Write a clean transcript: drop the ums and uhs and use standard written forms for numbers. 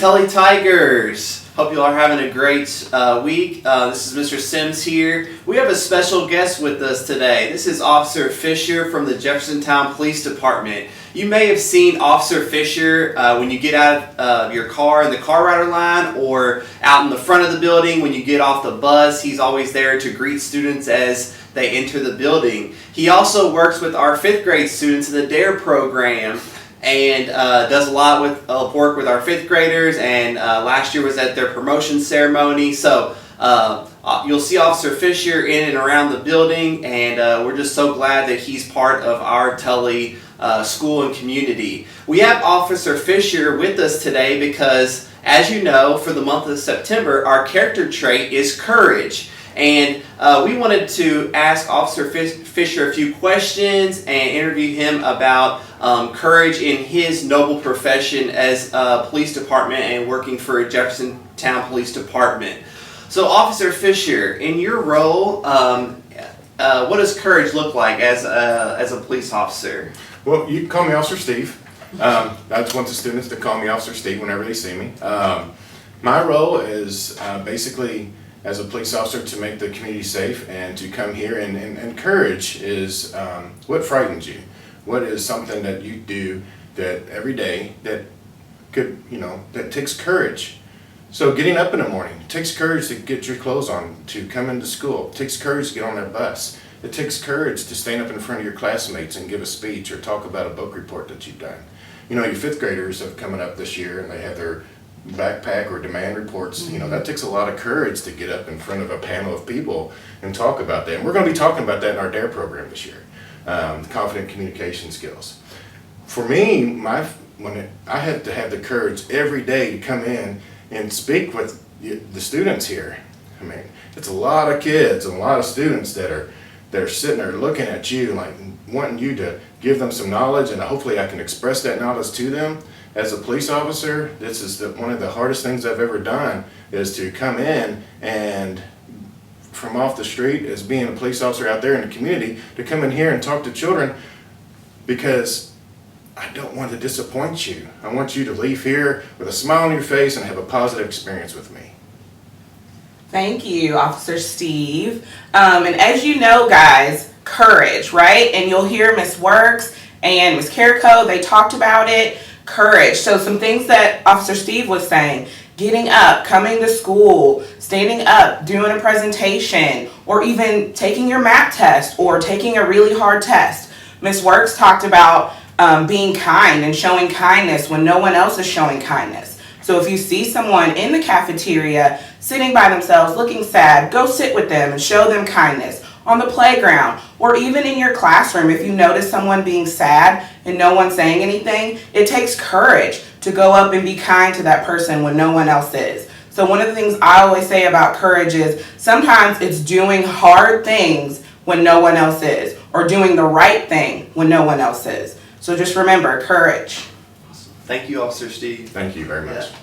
Tully Tigers! Hope you all are having a great week. This is Mr. Sims here. We have a special guest with us today. This is Officer Fisher from the Jeffersontown Police Department. You may have seen Officer Fisher when you get out of your car in the car rider line or out in the front of the building when you get off the bus. He's always there to greet students as they enter the building. He also works with our 5th grade students in the DARE program and does a lot with work with our 5th graders, and last year was at their promotion ceremony. So you'll see Officer Fisher in and around the building, and we're just so glad that he's part of our Tully school and community. We have Officer Fisher with us today because, as you know, for the month of September, our character trait is courage. And we wanted to ask Officer Fisher a few questions and interview him about courage in his noble profession as a police department and working for a Jeffersontown Police Department. So, Officer Fisher, in your role, what does courage look like as a police officer? Well, you can call me Officer Steve. I just want the students to call me Officer Steve whenever they see me. My role is basically, as a police officer, to make the community safe and to come here, and courage is what frightens you. What is something that you do that every day that could, that takes courage. So getting up in the morning, it takes courage to get your clothes on, to come into school. It takes courage to get on that bus. It takes courage to stand up in front of your classmates and give a speech or talk about a book report that you've done. Your 5th graders have coming up this year and they have their backpack or demand reports. That takes a lot of courage to get up in front of a panel of people and talk about that. And we're going to be talking about that in our DARE program this year, confident communication skills. For me, I have to have the courage every day to come in and speak with the students here. I mean, it's a lot of kids and a lot of students that are sitting there looking at you, like wanting you to give them some knowledge, and hopefully I can express that knowledge to them. As a police officer, this is one of the hardest things I've ever done, is to come in and from off the street as being a police officer out there in the community, to come in here and talk to children, because I don't want to disappoint you. I want you to leave here with a smile on your face and have a positive experience with me. Thank you, Officer Steve. And as you know, guys, courage, right? And you'll hear Miss Works and Miss Carrico, they talked about it. Courage. So some things that Officer Steve was saying: getting up, coming to school, standing up, doing a presentation, or even taking your math test or taking a really hard test. Miss Works talked about being kind and showing kindness when no one else is showing kindness. So if you see someone in the cafeteria sitting by themselves looking sad, go sit with them and show them kindness. On the playground, or even in your classroom, if you notice someone being sad and no one saying anything, it takes courage to go up and be kind to that person when no one else is. So one of the things I always say about courage is sometimes it's doing hard things when no one else is, or doing the right thing when no one else is. So just remember, courage. Awesome. Thank you, Officer Steve. Thank you very much. Yeah.